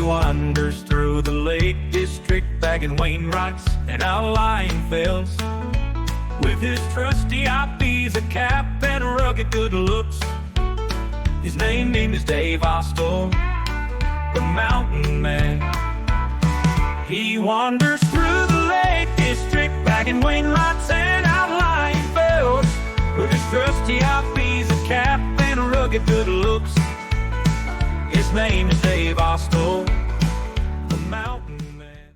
wanders through the Lake District, bagging Wainwrights and outlying fells. With his trusty Ibiza cap and rugged good looks, his name is Dave Ostor, the mountain man. He wanders through the Lake District, bagging Wainwrights and outlying fells. With his trusty Ibiza cap and rugged good looks, his name is Dave Ostor, the mountain man.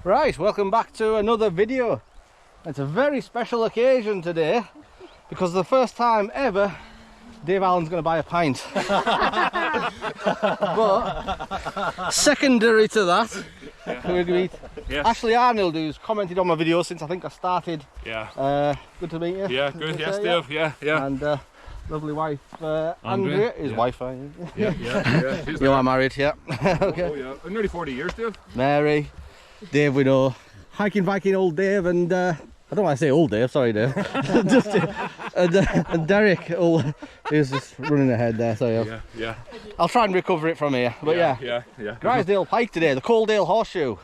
Right, welcome back to another video. It's a very special occasion today because the first time ever Dave Allen's going to buy a pint. But secondary to that, we agreed. Yes. Ashley Arnold, who's commented on my video since I think I started. Yeah. Good to meet you. Yeah, good. Yes, Dave. Yeah. And lovely wife Andrea, his wife. Yeah. You are married, yeah. Okay. Oh yeah. I'm nearly 40 years, Dave. Mary, Dave we know, hiking Viking old Dave, and I don't want to say old Dave, sorry Dave. and Derek, who's just running ahead there, so Yeah. I'll try and recover it from here, but yeah. Grisdale Pike today, the Coledale Horseshoe.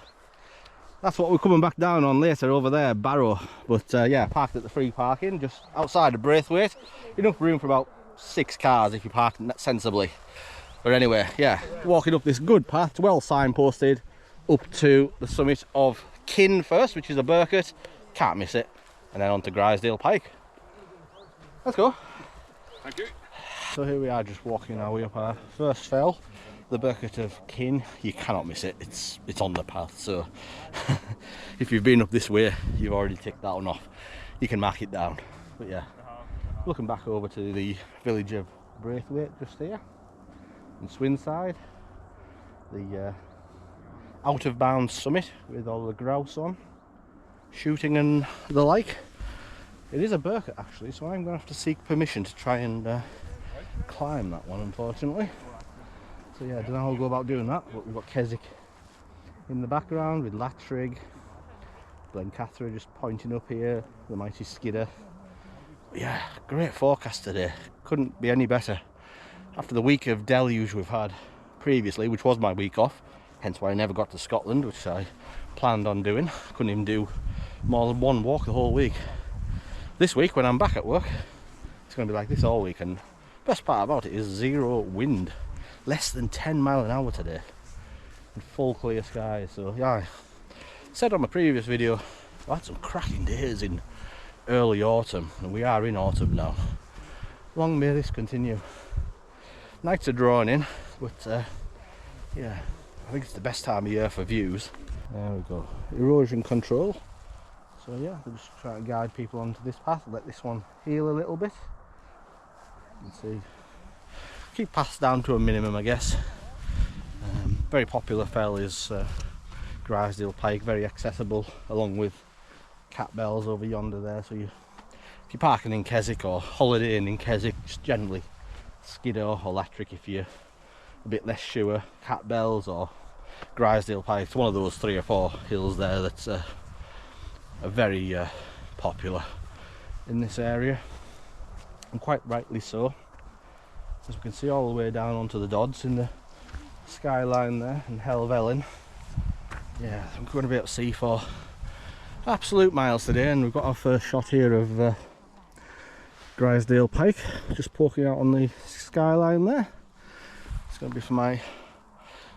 That's what we're coming back down on later over there, Barrow. But yeah, parked at the free parking just outside of Braithwaite. Enough room for about 6 cars if you park sensibly. But anyway, yeah, walking up this good path, well signposted, up to the summit of Kin first, which is a Burkett, can't miss it, and then on to Grisdale Pike. Let's go. Thank you. So here we are, just walking our way up our first fell, the Burkett of Kin. You cannot miss it, it's on the path, so if you've been up this way you've already ticked that one off. You can mark it down. But yeah, looking back over to the village of Braithwaite just here, and Swinside, the out of bounds summit with all the grouse on, shooting and the like. It is a Burkett actually, so I'm going to have to seek permission to try and climb that one, unfortunately. So yeah, I don't know how we'll go about doing that, but we've got Keswick in the background with Latrig, Blencathra just pointing up here, the mighty Skidder. But yeah, great forecast today, couldn't be any better. After the week of deluge we've had previously, which was my week off, hence why I never got to Scotland, which I planned on doing. Couldn't even do more than one walk the whole week. This week, when I'm back at work, it's going to be like this all week, and best part about it is zero wind. Less than 10 miles an hour today, and full clear skies. So yeah, I said on my previous video, I had some cracking days in early autumn, and we are in autumn now. Long may this continue. Nights are drawing in, but yeah, I think it's the best time of year for views. There we go, erosion control. So yeah, we'll just try to guide people onto this path, let this one heal a little bit. You can see, keep paths down to a minimum, I guess. Very popular fell is Grisdale Pike, very accessible, along with Cat Bells over yonder there. So if you're parking in Keswick or holidaying in Keswick, just generally Skidder or Latrig if you're a bit less sure, Cat Bells or Grisdale Pike. It's one of those 3 or 4 hills there that's are very popular in this area, and quite rightly so, as we can see all the way down onto the Dodds in the skyline there, and Helvellyn. Yeah, I'm going to be at sea for absolute miles today, and we've got our first shot here of Grisdale Pike just poking out on the skyline there. It's going to be for my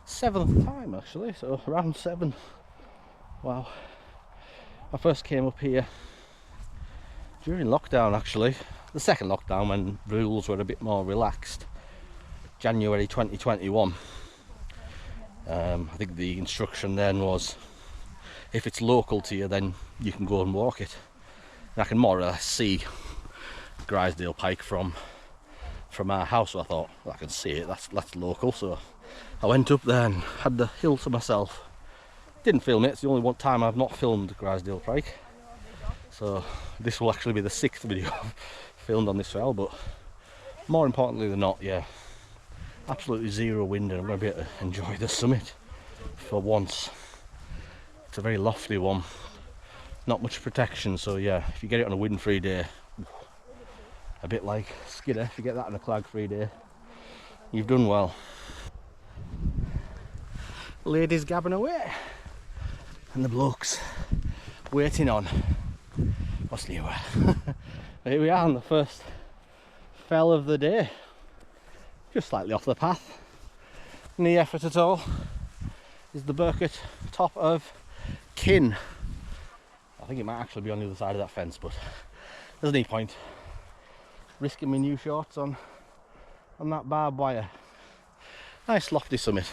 7th time actually, so round 7. Wow. I first came up here during lockdown actually, the second lockdown when rules were a bit more relaxed. January 2021. I think the instruction then was, if it's local to you, then you can go and walk it. And I can more or less see Grisdale Pike from our house, so I thought, well, I can see it, that's local. So I went up there and had the hill to myself. Didn't film it, it's the only one time I've not filmed Grisdale Pike. So this will actually be the 6th video filmed on this fell, but more importantly than not, yeah, absolutely zero wind, and I'm going to be able to enjoy the summit for once. It's a very lofty one, not much protection, so yeah, if you get it on a wind-free day, a bit like Skidder, if you get that on a clag-free day, you've done well. Ladies gabbing away, and the blokes waiting on what's new. Here we are on the first fell of the day, just slightly off the path. Any effort at all. Is the Burkett top of Kin. I think it might actually be on the other side of that fence, but there's no point risking my new shorts on that barbed wire. Nice lofty summit.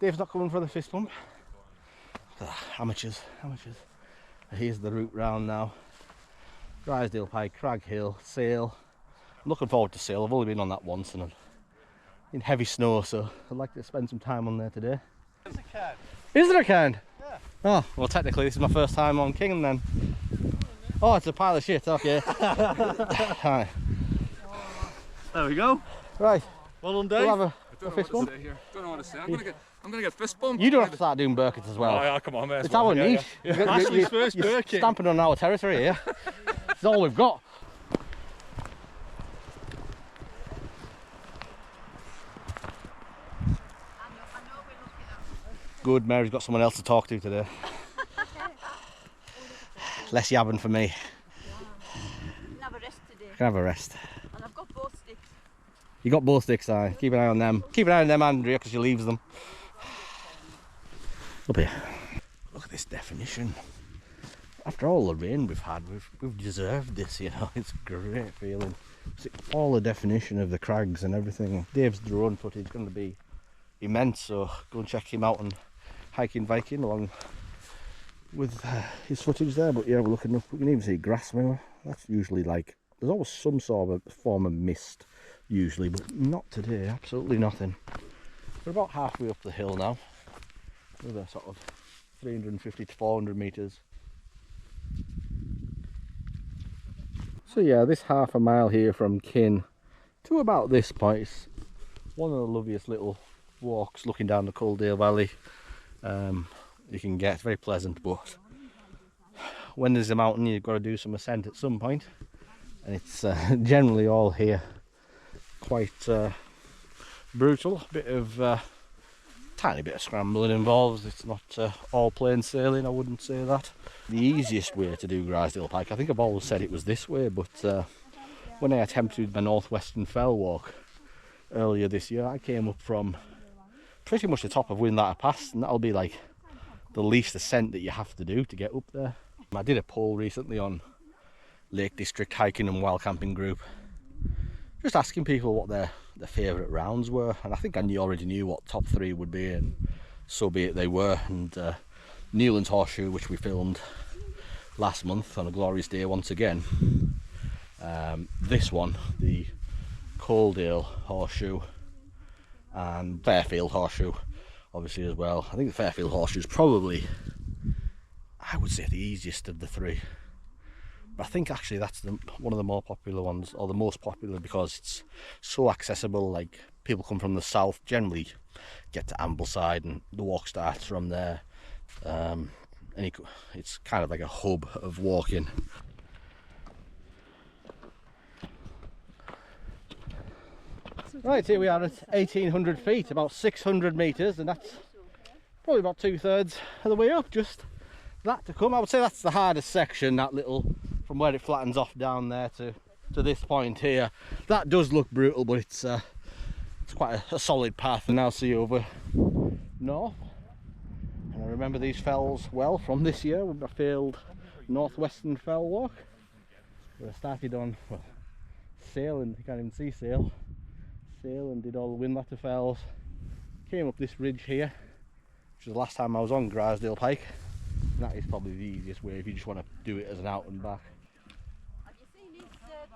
Dave's not coming for the fist pump. Amateurs. Here's the route round now. Grisdale Pike, Crag Hill, Sale. I'm looking forward to Sale. I've only been on that once and I'm in heavy snow, so I'd like to spend some time on there today. There's a cairn. Is there a cairn? Yeah. Oh, well technically this is my first time on King then. Oh, it's a pile of shit, okay. Right. There we go. Right. Well done, Dave. We'll have a fist bump. Don't know what to say. I'm gonna get fist bumped. You don't have to start doing Burkett as well. Oh yeah, come on, mate. It's our niche. Ashley's first You're Burkett. stamping on our territory here. It's all we've got. Good, Mary's got someone else to talk to today. Less yabbing for me. Can have a rest today. Can have a rest. And I've got both sticks. You got both sticks, aye. Keep an eye on them. Keep an eye on them, Andrea, because she leaves them. Up here. Look at this definition. After all the rain we've had, we've deserved this, you know. It's a great feeling. See, all the definition of the crags and everything. Dave's drone footage is going to be immense, so go and check him out on Hiking Viking along with his footage there. But yeah, we're looking up. We can even see Grassmoor. That's usually like, there's always some sort of form of mist usually, but not today. Absolutely nothing. We're about halfway up the hill now, with a sort of 350 to 400 metres. So yeah, this half a mile here from Kin to about this point is one of the loveliest little walks looking down the Coledale Valley you can get. It's very pleasant, but when there's a mountain you've got to do some ascent at some point, and it's generally all here quite brutal. A bit of tiny bit of scrambling involved. It's not all plain sailing, I wouldn't say that. The easiest way to do Grisdale Pike, I think I've always said it was this way, but when I attempted my Northwestern Fell walk earlier this year, I came up from pretty much the top of Windlatter Pass, and that'll be like the least ascent that you have to do to get up there. I did a poll recently on Lake District Hiking and Wild Camping Group, just asking people what their favourite rounds were, and I think I already knew what top 3 would be, and so be it, they were. And Newland's Horseshoe, which we filmed last month on a glorious day once again. This one, the Coledale Horseshoe, and Fairfield Horseshoe obviously as well. I think the Fairfield Horseshoe is probably, I would say, the easiest of the 3. But I think actually that's one of the more popular ones, or the most popular, because it's so accessible. Like, people come from the south, generally get to Ambleside, and the walk starts from there. And it's kind of like a hub of walking. Right, here we are at 1800 feet, about 600 metres, and that's probably about 2/3 of the way up. Just that to come. I would say that's the hardest section, that little, from where it flattens off down there to this point here. That does look brutal, but it's quite a solid path. And now see over north, and I remember these fells well from this year with my failed Northwestern Fell walk, where I started on, well, Sale, and you can't even see Sale. sail and did all the Windlatter fells. Came up this ridge here, which was the last time I was on Grisdale Pike. And that is probably the easiest way if you just want to do it as an out and back. Have you seen his video?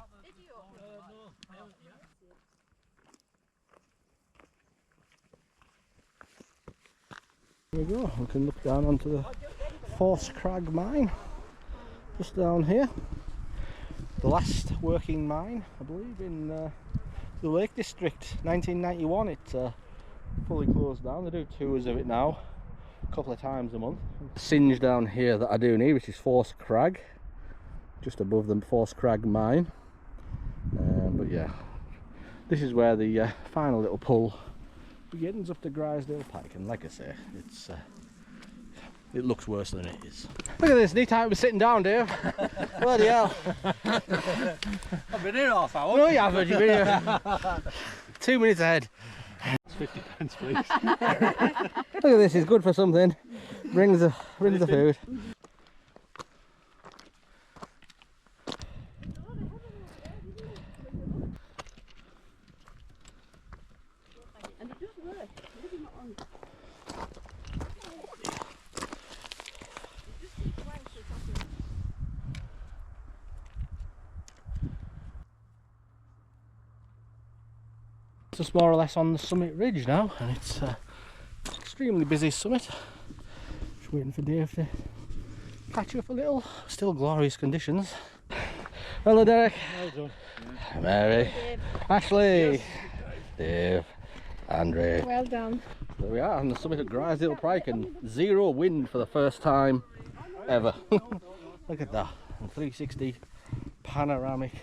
There we go, we can look down onto the Horseshoe mine, just down here. The last working mine, I believe, in the Lake District, 1991. It's fully closed down. They do tours of it now, a couple of times a month. Singe down here that I do need, which is Force Crag, just above the Force Crag mine. But yeah, this is where the final little pull begins up to Grisdale Pike, and like I say, it looks worse than it is. Look at this, neat time we're sitting down, Dave. Bloody hell. I've been here half hour. No, you haven't, you've been here 2 minutes ahead. It's 50 pence, please. Look at this, it's good for something. Brings the food. And it does work. Maybe not on. Just more or less on the summit ridge now, and it's extremely busy summit. Just waiting for Dave to catch up a little. Still glorious conditions. Hello, Derek. Well done. Mary. Dave. Ashley. Yes. Dave. Andrea. Well done. There we are on the summit of Grisdale Pike, and zero wind for the first time ever. Look at that. And 360 panoramic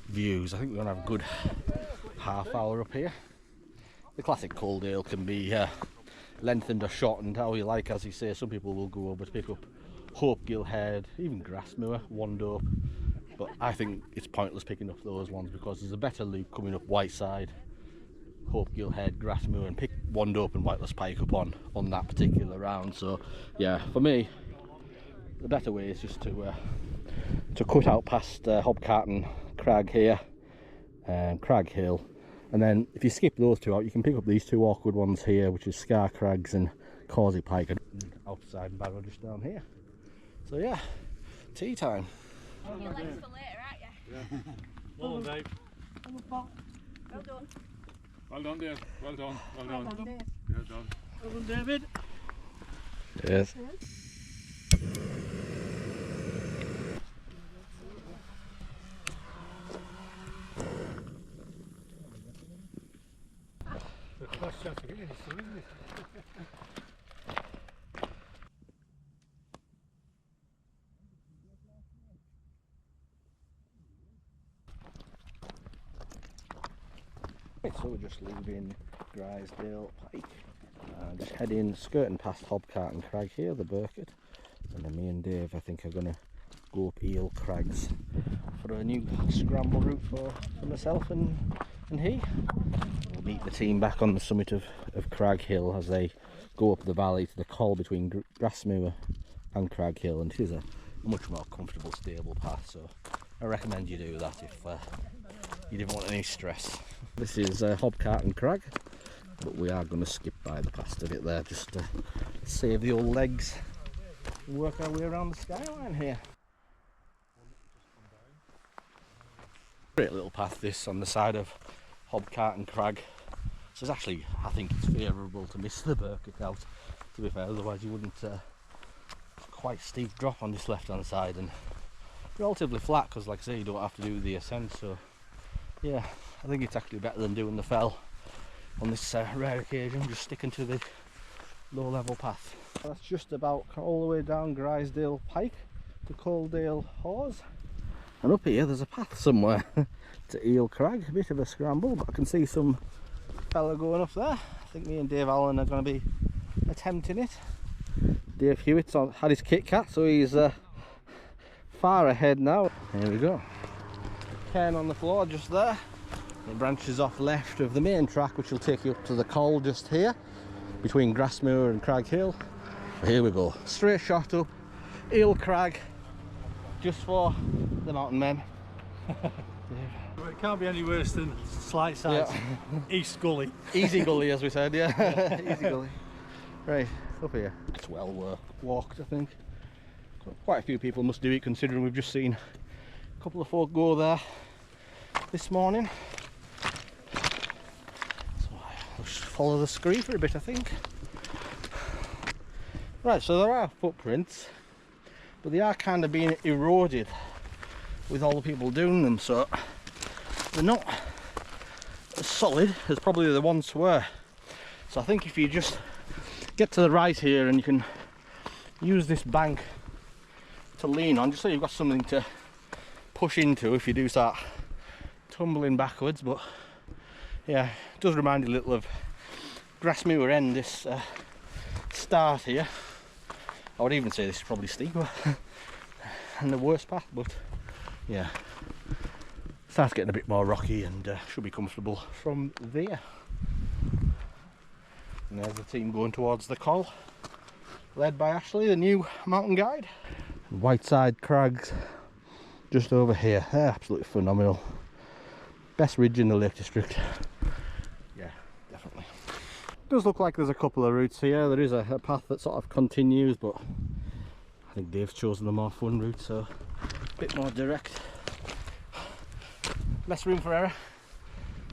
views. I think we're going to have a good half hour up here. The classic Coledale can be lengthened or shortened how you like, as you say. Some people will go over to pick up Hopegill Head, even Grassmoor, Wandope, but I think it's pointless picking up those ones because there's a better loop coming up Whiteside, Hopegill Head, Grassmoor, and pick Wandope and Whiteless Pike up on that particular round. So yeah, for me the better way is just to cut out past Hobcarton Crag here, Crag Hill, and then if you skip those two out you can pick up these two awkward ones here, which is Scar Crags and Causey Pike, and outside Barrow just down here. So yeah, tea time. Your legs for later, aren't you? Yeah. Well done, Dave. Well done. Well done, Dave. Well done. Well done. Well done, Dave. Well done. Well done, David. Yes. The last chance of getting this thing, isn't it? Right, so we're just leaving Grisdale Pike, just heading, skirting past Hobcarton Crag here, the Burkett, and then me and Dave I think are going to go up Eel Crags for a new scramble route for myself and he. We'll meet the team back on the summit of Crag Hill as they go up the valley to the col between Grassmoor and Crag Hill, and it is a much more comfortable, stable path, so I recommend you do that if you didn't want any stress. This is Hobcarton Crag, but we are going to skip by the past of it there just to save the old legs and work our way around the skyline here. Great little path this on the side of Hobcarton Crag. So it's actually, I think it's favourable to miss the Burkett out, to be fair, otherwise you wouldn't. Quite steep drop on this left hand side and relatively flat because, like I say, you don't have to do the ascent, so yeah, I think it's actually better than doing the fell on this rare occasion, just sticking to the low level path. That's just about all the way down Grisdale Pike to Coledale Hawes, and up here there's a path somewhere to Eel Crag, a bit of a scramble, but I can see some fella going up there. I think me and Dave Allen are going to be attempting it. Dave Hewitt's had his Kit Kat, so he's far ahead now. Here we go. Cairn on the floor just there. It branches off left of the main track, which will take you up to the col just here, between Grassmoor and Crag Hill. Here we go. Straight shot up Eel Crag, just for the mountain men. It can't be any worse than slight sides. East Gully. Easy gully, as we said, yeah. Easy gully. Right, up here. It's well walked, I think. Quite a few people must do it, considering we've just seen a couple of folk go there this morning. So I'll just follow the scree for a bit, I think. Right, so there are footprints, but they are kind of being eroded with all the people doing them, so they're not as solid as probably the once were. So I think if you just get to the right here and you can use this bank to lean on, just so you've got something to push into if you do start tumbling backwards. But yeah, it does remind you a little of Grasmere End, this start here. I would even say this is probably steeper and the worst path, but yeah, starts getting a bit more rocky and should be comfortable from there. And there's the team going towards the col, led by Ashley, the new mountain guide. Whiteside Crags just over here, they're absolutely phenomenal. Best ridge in the Lake District. Yeah, definitely. Does look like there's a couple of routes here. There is a path that sort of continues, but I think Dave's chosen the more fun route, so a bit more direct. Less room for error.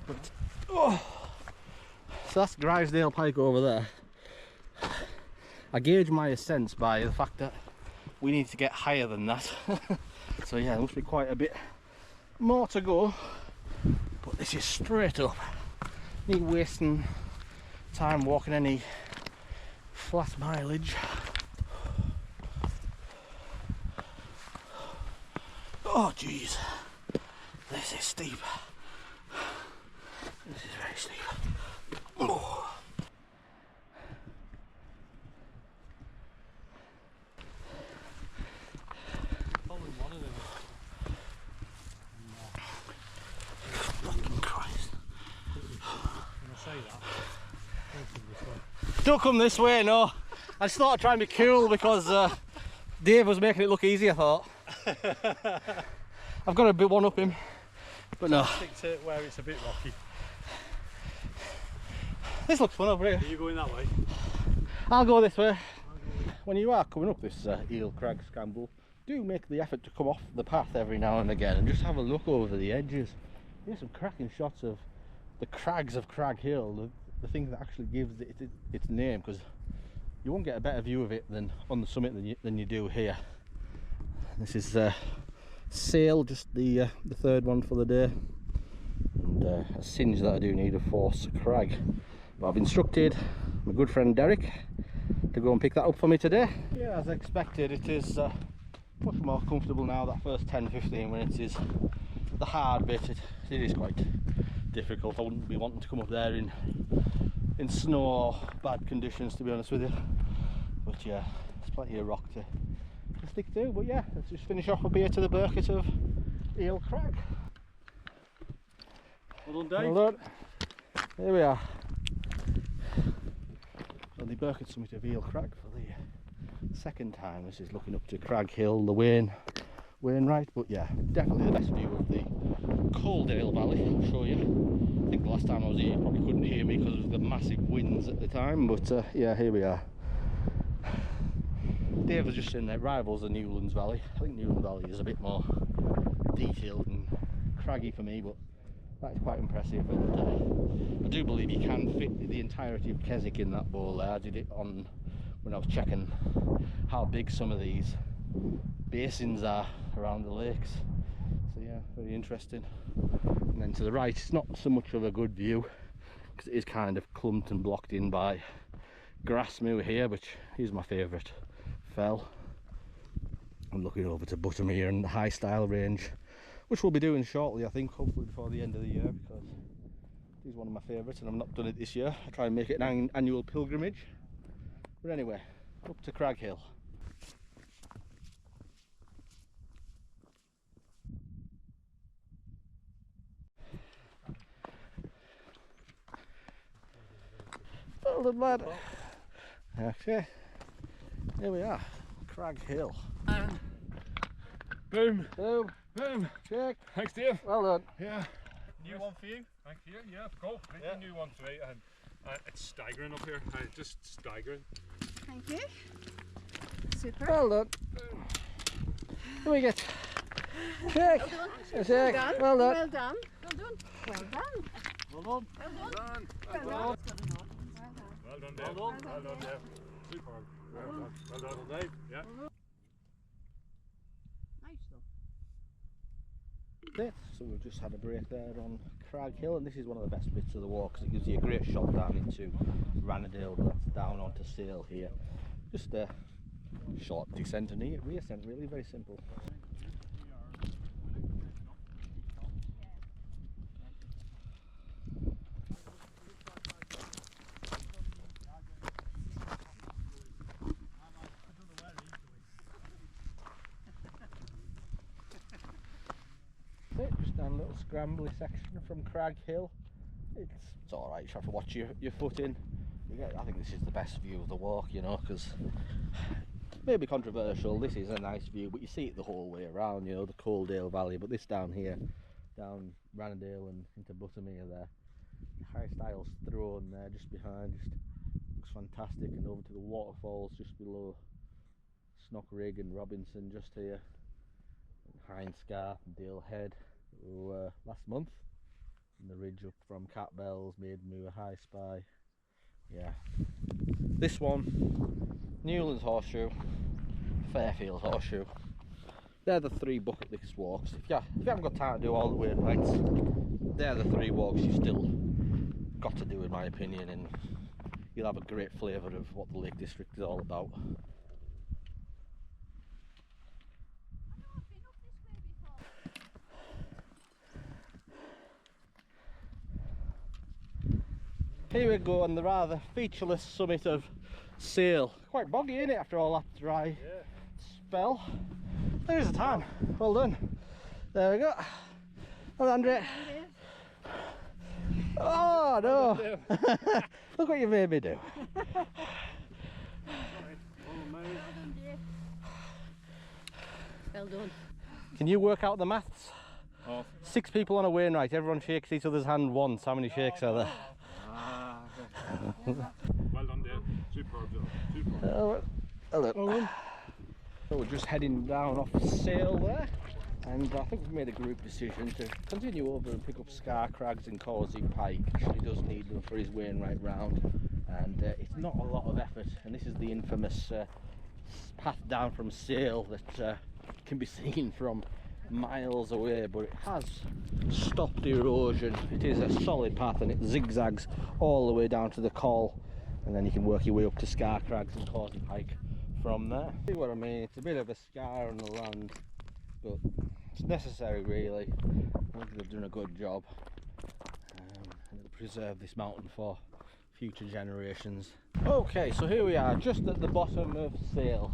But, oh. So that's Grisdale Pike over there. I gauge my ascents by the fact that we need to get higher than that. So yeah, there must be quite a bit more to go. But this is straight up. Need wasting time walking any flat mileage. Oh jeez, this is steep. This is very steep. Oh. Following one of them. Fucking Christ. When I say that, don't come this way. Don't come this way, no. I just thought I'd try and be cool because Dave was making it look easy, I thought. I've got a bit one up him, but no. Stick to where it's a bit rocky. This looks fun over here. Are you going that way? I'll go this way. When you are coming up this Eel Crag Scramble, do make the effort to come off the path every now and again and just have a look over the edges. There's some cracking shots of the crags of Crag Hill, the thing that actually gives it its name, because you won't get a better view of it than on the summit than you do here. This is Sail, just the third one for the day, and a singe that I do need, of Force Crag. But I've instructed my good friend Derek to go and pick that up for me today. Yeah, as expected, it is much more comfortable now. That first 10-15 minutes is the hard bit. It is quite difficult. I wouldn't be wanting to come up there in snow or bad conditions, to be honest with you. But yeah, there's plenty of rock to stick to. But yeah, let's just finish off a beer to the Burkett of Eel Crag. Well done, Dave. Well done. Here we are. On the Burkett summit of Eel Crag for the second time. This is looking up to Crag Hill, the Wainwright, but yeah, definitely the best view of the Coledale Valley. I'll show you. I think the last time I was here you probably couldn't hear me because of the massive winds at the time, but yeah, here we are. Dave was just saying that rivals the Newlands Valley. I think Newlands Valley is a bit more detailed and craggy for me, but that is quite impressive, and I do believe you can fit the entirety of Keswick in that bowl there. I did it on when I was checking how big some of these basins are around the lakes. So yeah, very interesting. And then to the right, it's not so much of a good view because it is kind of clumped and blocked in by Grasmere here, which is my favourite fell. I'm looking over to Buttermere and the High Style range, which we'll be doing shortly, I think, hopefully before the end of the year, because it is one of my favourites and I've not done it this year. I try and make it an annual pilgrimage. But anyway, up to Crag Hill. Well done, lad. Okay, here we are, Crag Hill. Boom. Boom. Boom. Check. Thanks, Dave. Well done. Yeah. New one for you. Thank you. Yeah, go. Yeah. New one today, and it's staggering up here. Just staggering. Thank you. Super. Well done. What do we get? Shake. A shake. Well done. Well done. Well done. Well done. Well done. Well done. Well done. Well done. Well done, Dave. Well done. Well done, Dave. Superb. Well done. Well done, Dave. Yeah. Nice though. So we've just had a break there on Crag Hill, and this is one of the best bits of the walk because it gives you a great shot down into Ranadale, but that's down onto Sale here. Just a short descent and reascent, really very simple. Just down a little scrambly section from Crag Hill. It's alright, you have to watch your foot in. I think this is the best view of the walk, you know, because maybe controversial, this is a nice view, but you see it the whole way around, you know, the Coledale Valley, but this down here, down Ranadale and into Buttermere there, High Styles throne there just behind, just looks fantastic, and over to the waterfalls just below Snockrig and Robinson just here, Hindscarth and Dale Head last month, and the ridge up from Catbells, Maidenmoor, High Spy. Yeah, this one, Newlands Horseshoe, Fairfield Horseshoe, they're the three bucket list walks. If you haven't got time to do all the weird rights, they're the three walks you still got to do, in my opinion, and you'll have a great flavour of what the Lake District is all about. Here we go on the rather featureless summit of Sale. Quite boggy, isn't it, after all that dry spell? There's the time. Well done. There we go. Well, Andrea. Oh no! Look what you made me do. Well done. Can you work out the maths? Oh. 6 people on a Wainwright, everyone shakes each other's hand once. How many shakes are there? Well done, Dave. Superb job. Superb. Well done. So we're just heading down off Sale there, and I think we've made a group decision to continue over and pick up Scar Crags and Causey Pike. He does need them for his Wainwright round, and it's not a lot of effort, and this is the infamous path down from Sale that can be seen from miles away, but it has stopped erosion. It is a solid path and it zigzags all the way down to the Col, and then you can work your way up to Scar Crags and Causey Pike from there. See what I mean? It's a bit of a scar on the land, but it's necessary really. I think they've done a good job, and it'll preserve this mountain for future generations. Okay, so here we are just at the bottom of Sale.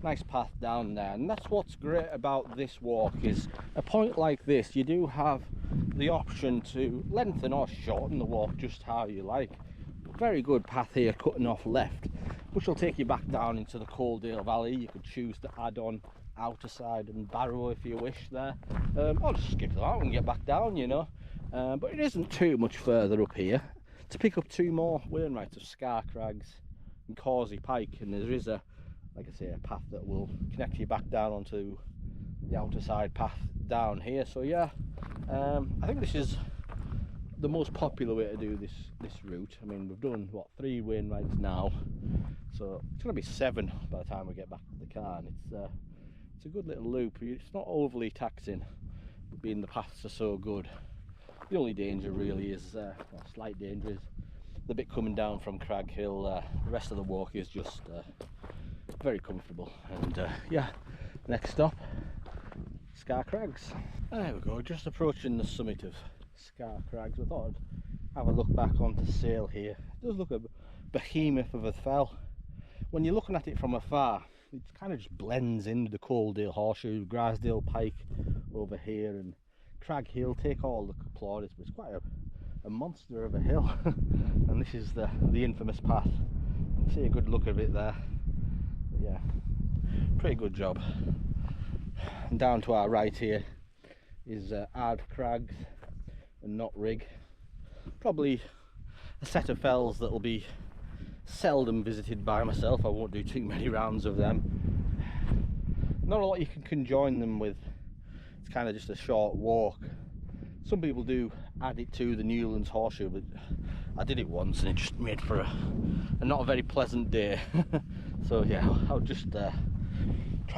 Nice path down there, and that's what's great about this walk, is a point like this you do have the option to lengthen or shorten the walk just how you like. Very good path here cutting off left, which will take you back down into the Coledale Valley. You could choose to add on outer side and Barrow if you wish there, or just skip that out and get back down, you know, but it isn't too much further up here to pick up 2 more Wainwrights of Scar Crags and Causey Pike, and there is a, like I say, a path that will connect you back down onto the outer side path down here. So yeah, I think this is the most popular way to do this route. I mean, we've done what, 3 Wainwrights now, so it's going to be 7 by the time we get back to the car, and it's a good little loop. It's not overly taxing, but being the paths are so good. The only danger really is, well, slight danger, is the bit coming down from Crag Hill. The rest of the walk is just very comfortable, and yeah, next stop, Scar Crags. There we go, just approaching the summit of Scar Crags. I thought I'd have a look back onto Sale here. It does look a behemoth of a fell. When you're looking at it from afar, it kind of just blends into the Coledale Horseshoe, Grisdale Pike over here, and Crag Hill. Take all the plaudits, but it's quite a monster of a hill. And this is the infamous path. You can see a good look of it there. But yeah, pretty good job. And down to our right here is Ard Crags, and not rig. Probably a set of fells that will be seldom visited by myself. I won't do too many rounds of them. Not a lot you can conjoin them with. It's kind of just a short walk. Some people do add it to the Newlands Horseshoe, but I did it once and it just made for a not a very pleasant day. So yeah, I'll just try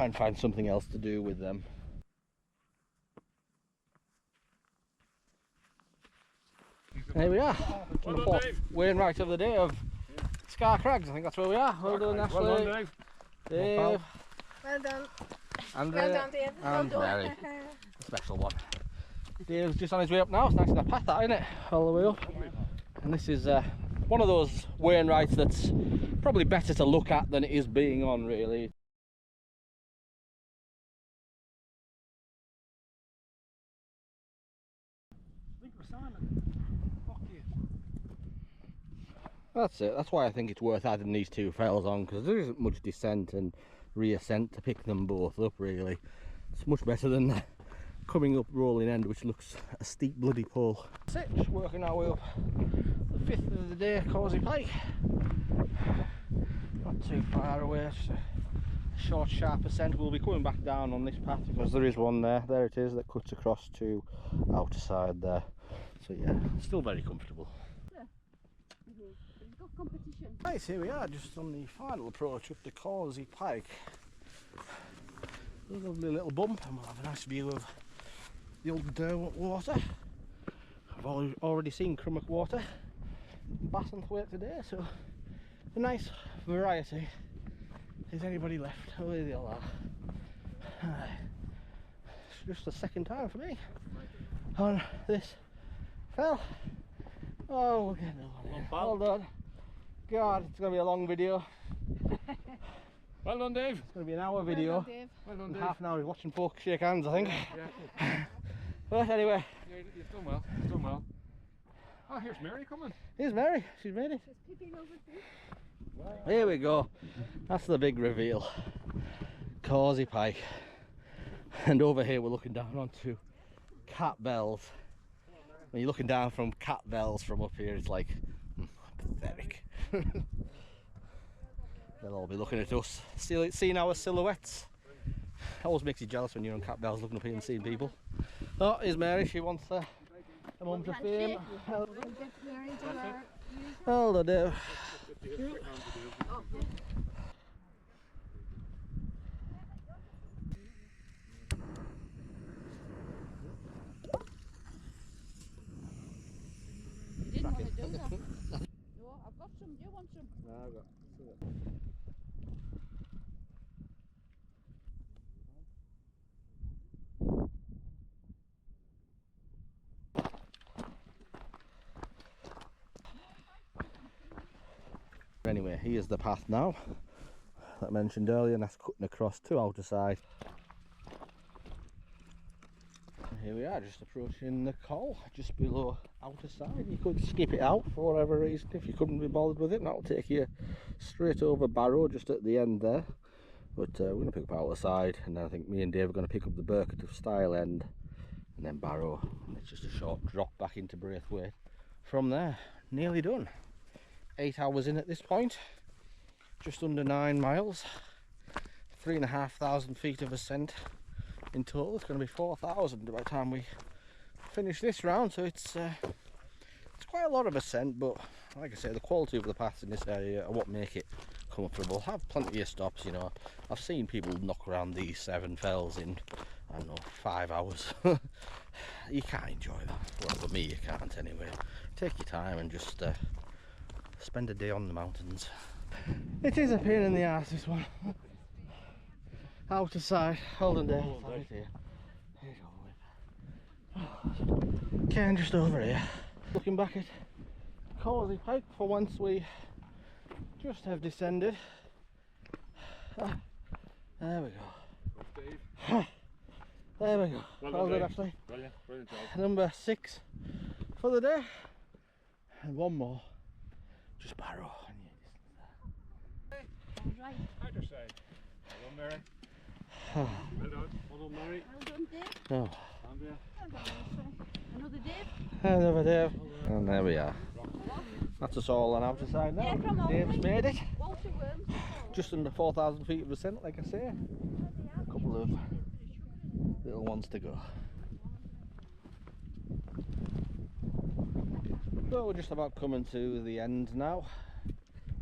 and find something else to do with them. There we are. Well done, Dave. Wainwright of the day of Scar Crags. I think that's where we are. Well done, Ashley. Well done, Dave. Dave. Well done. Andrea. Well done, Dave. And Well done. Mary. A special one. Dave's just on his way up now. It's nice in the path, that, isn't it? All the way up. And this is one of those Wainwrights that's probably better to look at than it is being on, really. That's it. That's why I think it's worth adding these two fells on, because there isn't much descent and reascent to pick them both up, really. It's much better than coming up Rolling End, which looks a steep bloody pull. That's it, just working our way up the fifth of the day, Causey Pike. Not too far away, just a short sharp ascent. We'll be coming back down on this path because there is one there. There it is, that cuts across to outer side there. So yeah, still very comfortable. Competition. Right, here we are, just on the final approach up the Causey Pike. A lovely little bump, and we'll have a nice view of the old Derwent water. I've already seen Crummock water, Bassenthwaite today, so a nice variety. Is anybody left? Oh, there they all are. It's just the second time for me on this fell. Oh, we're getting on here. Well done. God, it's going to be a long video. Well done, Dave. It's going to be an hour video. Well done, Dave. Well done, And Dave. half an hour of watching folk shake hands, I think. Yeah. But anyway, You've done well. You've done well. Oh, here's Mary coming. here's Mary. She's made it. Just peeping over there. Here we go. That's the big reveal. Causey Pike. And over here we're looking down onto Cat Bells. When you're looking down from Cat Bells from up here, it's like pathetic. They'll all be looking at us, seeing our silhouettes. Always makes you jealous when you're on Cat Bells looking up here and seeing people. Oh, here's Mary. She wants a moment of fame. Hold on, Dave. You didn't want to do that. No, I've got some. Do you want some? No, I've got Anyway, here's the path now that I mentioned earlier, and that's cutting across to outer side. Here we are, just approaching the col, just below outer side. You could skip it out for whatever reason if you couldn't be bothered with it, and that'll take you straight over Barrow just at the end there. But we're going to pick up outer side, and then I think me and Dave are going to pick up the Burkett of Stile End, and then Barrow. It's just a short drop back into Braithwaite. From there, nearly done. 8 hours in at this point, just under 9 miles, 3,500 feet of ascent in total. It's going to be 4,000 by the time we finish this round, so it's quite a lot of ascent, but like I say, the quality of the paths in this area are what make it comfortable. Have plenty of stops, you know. I've seen people knock around these 7 fells in, I don't know, 5 hours. You can't enjoy that. Well, for me you can't anyway. Take your time and just spend a day on the mountains. It is a pain in the arse, this one. Outer side, hold on there. Here you go. Ken just over here. Looking back at Causey Pike for once we just have descended. There we go. There we go. Well done, Ashley. Brilliant job. Number 6 for the day. And one more. Just Barrow. Right. Either side. Well done, Mary. Well done. Well done, Mary. Well done, Dave. Oh. Andrea. Well done, Ashley. Another Dave? Another Dave. And there we are. That's us all on outer side now. Yeah, come on, Dave's please. made it. Walter Worms. Just under 4,000 feet of ascent, like I say. A couple of little ones to go. So we're just about coming to the end now.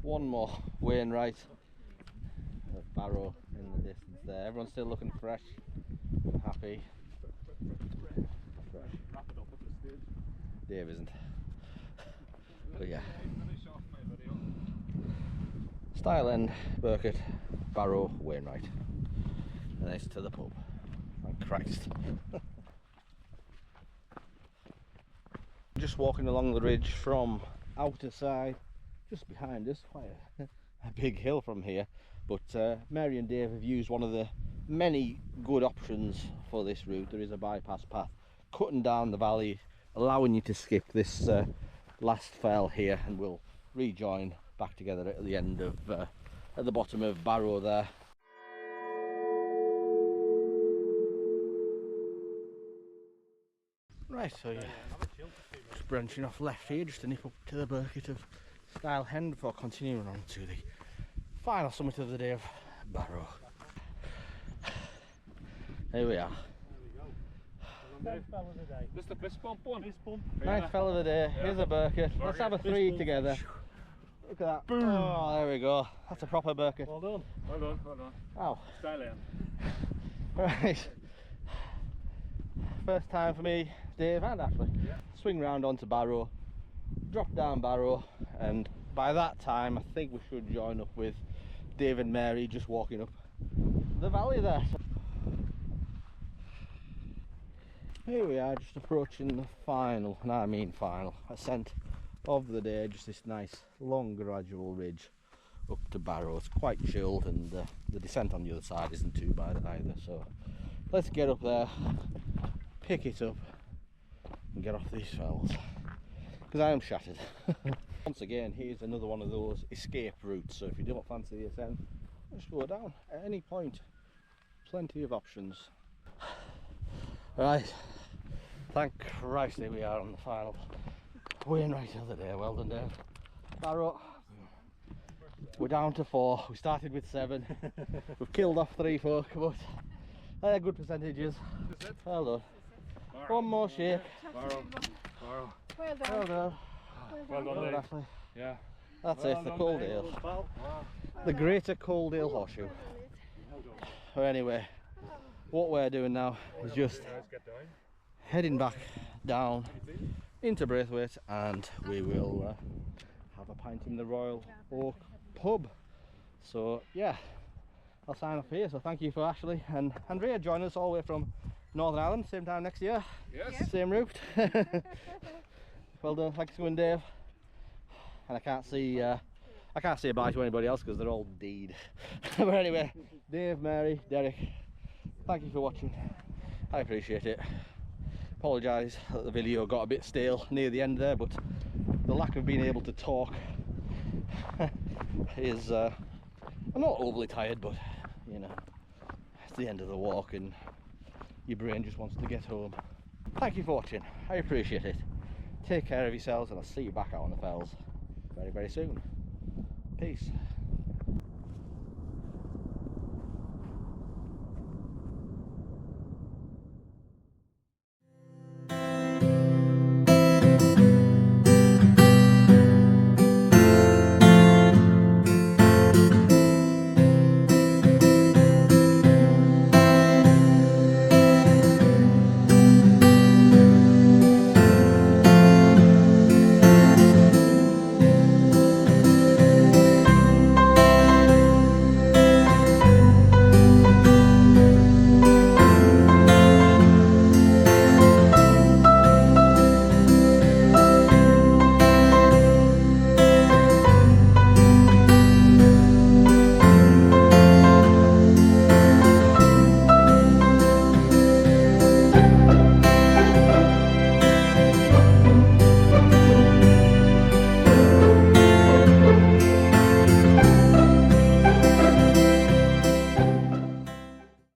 One more Wainwright of Barrow in the distance there. Everyone's still looking fresh and happy. Fresh. Wrap it up at this stage. Dave isn't. But yeah. Finish off my video. Stile End, Burkett, Barrow, Wainwright. And it's to the pub. Thank Christ. Just walking along the ridge from outer side, just behind us, quite a big hill from here. But Mary and Dave have used one of the many good options for this route. There is a bypass path cutting down the valley, allowing you to skip this last fell here, and we'll rejoin back together at the end of at the bottom of Barrow there. Right, so yeah, just branching off left here just to nip up to the Burkett of Stile End before continuing on to the final summit of the day of Barrow. Here we are. First fell of the day. This is the fist bump one. Fist bump. Nice fella of the day. Here's a Burkett. Let's have a three together. Look at that. Boom. Oh, there we go. That's a proper Burkett. Well done. Well done, well done. Oh. Stile End. Right. First time for me, Dave and Ashley. Yeah. Swing round onto Barrow, drop down Barrow, and by that time I think we should join up with Dave and Mary just walking up the valley there. Here we are, just approaching the final, and I mean final, ascent of the day. Just this nice long gradual ridge up to Barrow. It's quite chilled, and the descent on the other side isn't too bad either, so let's get up there, pick it up and get off these fells, because I am shattered. Once again, here's another one of those escape routes, so if you don't fancy the ascent, just go down at any point. Plenty of options. Right, thank Christ, here we are on the final Wainwright of the day. Well done, Dave. Barrow, we're down to 4. We started with 7. We've killed off 3 folk, but they're good percentages. Well done. One more shake. Barrow. Barrow. Well done. Well done. Well done, Dave. Ashley. Yeah. That's Well it, the done, Coledale. Wow. The greater Coledale Horseshoe. So anyway, what we're doing now is just Guys, get down. heading back down into Braithwaite, and we will have a pint in the Royal Oak pub. So yeah, I'll sign off here. So thank you for Ashley and Andrea joining us all the way from Northern Ireland, same time next year. Yes. Same route. Well done, thanks for coming, Dave. And I can't say bye to anybody else because they're all dead. But anyway, Dave, Mary, Derek, thank you for watching. I appreciate it. Apologise that the video got a bit stale near the end there, but the lack of being able to talk is I'm not overly tired, but you know, it's the end of the walk and your brain just wants to get home. Thank you for watching, I appreciate it. Take care of yourselves, and I'll see you back out on the fells very, very soon. Peace.